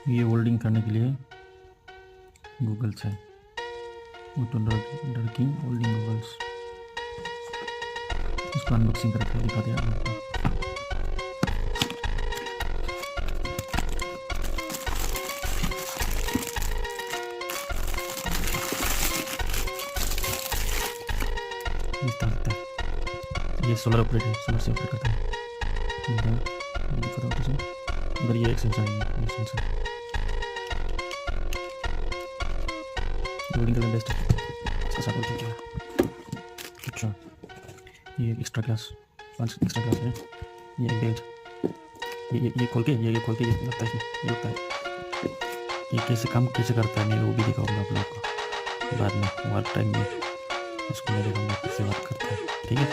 ये होल्डिंग करने के लिए गूगल्स है, ऑटो डॉकिंग होल्डिंग गूगल्स। इसको अनबॉक्सिंग करके दिखा दिया आपको। इस तरह दिखता है। ये सोलर ऑपरेट है, सोलर से ऑपरेट करता है। इधर ये एक सेंसर है, ये सेंसर लोडिंग करना बेस्ट है। इसका साथ बोलते क्या। अच्छा, ये एक्स्ट्रा क्लास, 5 एक्स्ट्रा क्लास है। ये एक बेल्ट, ये खोल के ये खोल के ये लगता है, ये लगता है। ये कैसे काम कैसे करता है मैं वो भी दिखाऊंगा आप लोग को बाद में, वर्क टाइम में इसको मैं दिखाऊंगा कैसे वर्क करता है। ठीक है।